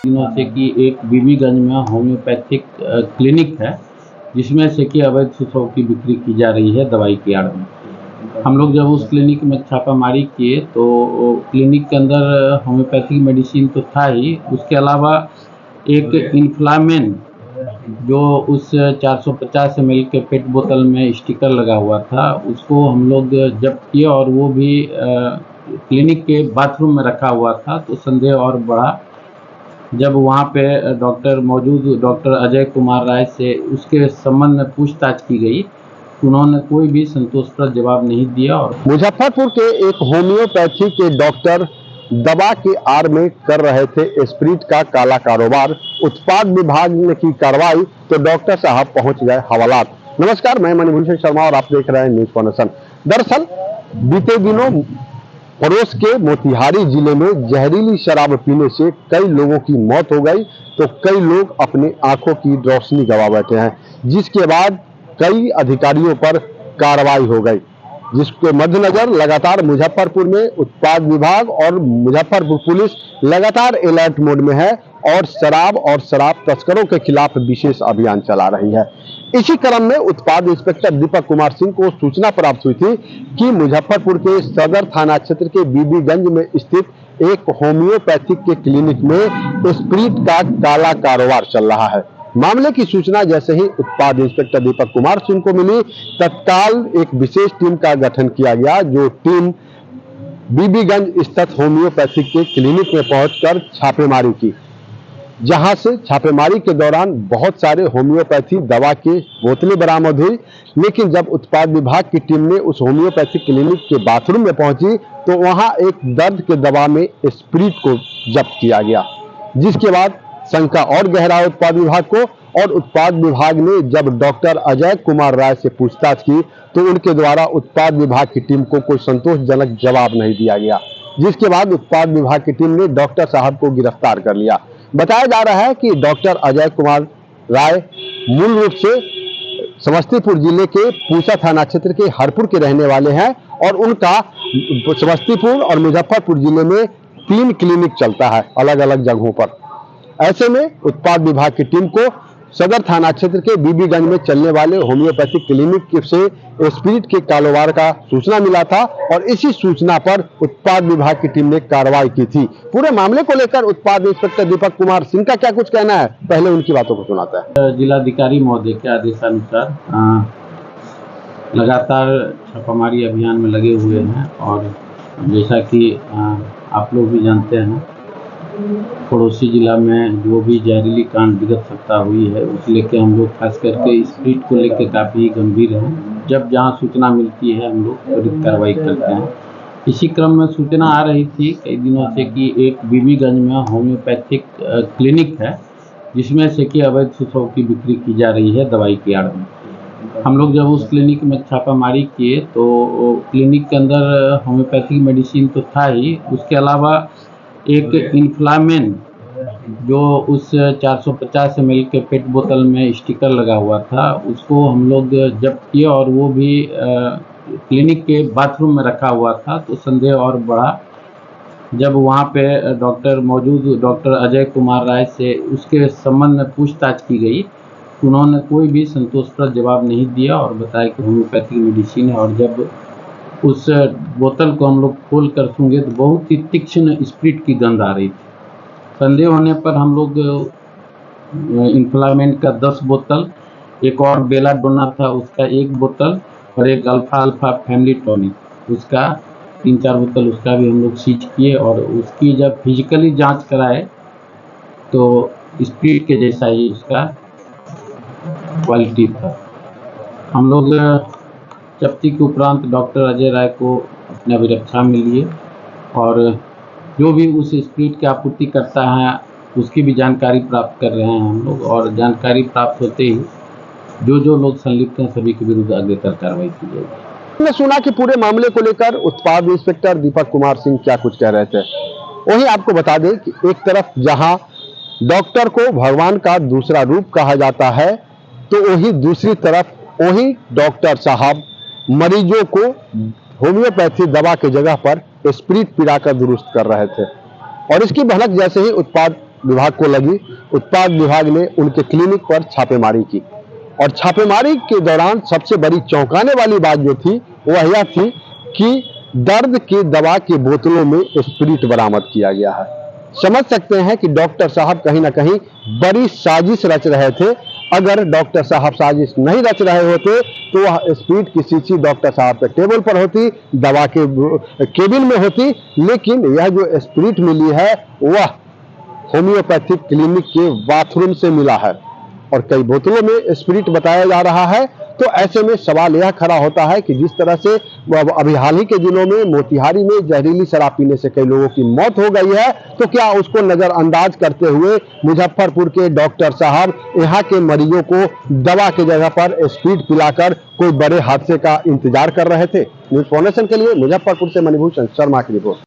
दिनों से कि एक बीबीगंज में होम्योपैथिक क्लिनिक है, जिसमें से कि अवैध शस्त्रों की बिक्री की जा रही है दवाई की आड़ में। हम लोग जब उस क्लिनिक में छापामारी किए तो क्लिनिक के अंदर होम्योपैथिक मेडिसिन तो था ही, उसके अलावा एक इन्फ्लामेन जो उस 450 ml के पेट बोतल में स्टिकर लगा हुआ था, उसको हम लोग जब्त किए और वो भी क्लिनिक के बाथरूम में रखा हुआ था। तो संदेह और बढ़ा जब वहाँ पे डॉक्टर अजय कुमार राय से उसके संबंध में पूछताछ की गई, उन्होंने कोई भी संतोषप्रद जवाब नहीं दिया। और मुजफ्फरपुर के एक होम्योपैथी के डॉक्टर दवा की आड़ में कर रहे थे स्प्रिट का काला कारोबार। उत्पाद विभाग ने की कार्रवाई तो डॉक्टर साहब पहुंच गए हवालात। नमस्कार, मैं मणिभूषण शर्मा और आप देख रहे हैं न्यूज फाउंडेशन। दरअसल बीते दिनों पड़ोस के मोतिहारी जिले में जहरीली शराब पीने से कई लोगों की मौत हो गई तो कई लोग अपनी आंखों की रोशनी गंवा बैठे हैं, जिसके बाद कई अधिकारियों पर कार्रवाई हो गई, जिसके मद्देनजर लगातार मुजफ्फरपुर में उत्पाद विभाग और मुजफ्फरपुर पुलिस लगातार अलर्ट मोड में है और शराब तस्करों के खिलाफ विशेष अभियान चला रही है। इसी क्रम में उत्पाद इंस्पेक्टर दीपक कुमार सिंह को सूचना प्राप्त हुई थी कि मुजफ्फरपुर के सदर थाना क्षेत्र के बीबीगंज में स्थित एक होम्योपैथिक के क्लिनिक में स्प्रिट का काला कारोबार चल रहा है। मामले की सूचना जैसे ही उत्पाद इंस्पेक्टर दीपक कुमार सिंह को मिली, तत्काल एक विशेष टीम का गठन किया गया, जो टीम बीबीगंज स्थित होम्योपैथिक के क्लिनिक में पहुंचकर छापेमारी की, जहां से छापेमारी के दौरान बहुत सारे होम्योपैथी दवा के बोतलें बरामद हुई। लेकिन जब उत्पाद विभाग की टीम ने उस होम्योपैथिक क्लिनिक के बाथरूम में पहुंची तो वहां एक दर्द के दवा में स्प्रिट को जब्त किया गया, जिसके बाद शंका और गहरा उत्पाद विभाग को। और उत्पाद विभाग ने जब डॉक्टर अजय कुमार राय से पूछताछ की तो उनके द्वारा उत्पाद विभाग की टीम को कोई संतोषजनक जवाब नहीं दिया गया, जिसके बाद उत्पाद विभाग की टीम ने डॉक्टर साहब को गिरफ्तार कर लिया। बताया जा रहा है कि डॉक्टर अजय कुमार राय मूल रूप से समस्तीपुर जिले के पूसा थाना क्षेत्र के हरपुर के रहने वाले हैं और उनका समस्तीपुर और मुजफ्फरपुर जिले में 3 क्लिनिक चलता है अलग अलग जगहों पर। ऐसे में उत्पाद विभाग की टीम को सदर थाना क्षेत्र के बीबीगंज में चलने वाले होम्योपैथिक क्लिनिक से स्प्रिट के कारोबार का सूचना मिला था और इसी सूचना पर उत्पाद विभाग की टीम ने कार्रवाई की थी। पूरे मामले को लेकर उत्पाद इंस्पेक्टर दीपक कुमार सिंह का क्या कुछ कहना है, पहले उनकी बातों को सुनाता है। जिलाधिकारी महोदय के आदेशानुसार लगातार छापामारी अभियान में लगे हुए हैं और जैसा कि आप लोग भी जानते हैं, पड़ोसी जिला में जो भी जहरीली कांड विगत सप्ताह हुई है उस लेके हम लोग खास करके स्प्रिट को लेके काफ़ी गंभीर हैं। जब जहां सूचना मिलती है हम लोग त्वरित कार्रवाई करते हैं। इसी क्रम में सूचना आ रही थी कई दिनों से कि एक बीबीगंज में होम्योपैथिक क्लिनिक है, जिसमें से कि अवैध शस्त्रों की बिक्री की जा रही है दवाई की आड़ में। हम लोग जब उस क्लिनिक में छापामारी किए तो क्लिनिक के अंदर होम्योपैथिक मेडिसिन तो था ही, उसके अलावा एक इन्फ्लामेन जो उस 450 ml के पेट बोतल में स्टिकर लगा हुआ था, उसको हम लोग जब्त किए और वो भी क्लिनिक के बाथरूम में रखा हुआ था। तो संदेह और बढ़ा जब वहाँ पे डॉक्टर अजय कुमार राय से उसके संबंध में पूछताछ की गई, उन्होंने कोई भी संतोषप्रद जवाब नहीं दिया और बताया कि होम्योपैथिक मेडिसिन है। और जब उस बोतल को हम लोग खोल कर सूंघे तो बहुत ही तीक्ष्ण स्प्रिट की गंध आ रही थी। संदेह होने पर हम लोग इन्फ्लामेंट का 10 बोतल, एक और बेलाडोना था उसका 1 बोतल और एक अल्फा फैमिली टॉनिक उसका 3-4 बोतल उसका भी हम लोग सीज किए और उसकी जब फिजिकली जांच कराए तो स्प्रिट के जैसा ही उसका क्वालिटी था। हम लोग जब्ती के उपरांत डॉक्टर अजय राय को अपने अभिरक्षा में लिए और जो भी उस स्प्रिट की आपूर्ति करता है उसकी भी जानकारी प्राप्त कर रहे हैं हम लोग। और जानकारी प्राप्त होते ही जो लोग संलिप्त हैं सभी के विरुद्ध अग्रेतर कार्रवाई की जाएगी। हमने सुना कि पूरे मामले को लेकर उत्पाद इंस्पेक्टर दीपक कुमार सिंह क्या कुछ कह रहे थे। वहीं आपको बता दें कि एक तरफ जहां डॉक्टर को भगवान का दूसरा रूप कहा जाता है, तो वहीं दूसरी तरफ वही डॉक्टर साहब मरीजों को होम्योपैथी दवा के जगह पर स्प्रिट पिलाकर दुरुस्त कर रहे थे। और इसकी भनक जैसे ही उत्पाद विभाग को लगी। उत्पाद विभाग ने उनके क्लिनिक पर छापेमारी की और छापेमारी के दौरान सबसे बड़ी चौंकाने वाली बात जो थी वह यह थी कि दर्द की दवा की बोतलों में स्प्रिट बरामद किया गया है। समझ सकते हैं कि डॉक्टर साहब कहीं ना कहीं बड़ी साजिश रच रहे थे। अगर डॉक्टर साहब साजिश नहीं रच रहे होते तो वह स्प्रिट की शीशी डॉक्टर साहब के टेबल पर होती, दवा के केबिन में होती, लेकिन यह जो स्प्रिट मिली है वह होम्योपैथिक क्लिनिक के बाथरूम से मिला है और कई बोतलों में स्प्रिट बताया जा रहा है। तो ऐसे में सवाल यह खड़ा होता है कि जिस तरह से अभी हाल ही के दिनों में मोतिहारी में जहरीली शराब पीने से कई लोगों की मौत हो गई है, तो क्या उसको नजरअंदाज करते हुए मुजफ्फरपुर के डॉक्टर साहब यहाँ के मरीजों को दवा की जगह पर स्प्रिट पिलाकर कोई बड़े हादसे का इंतजार कर रहे थे? न्यूज़ फाउंडेशन के लिए मुजफ्फरपुर से मणिभूषण शर्मा की रिपोर्ट।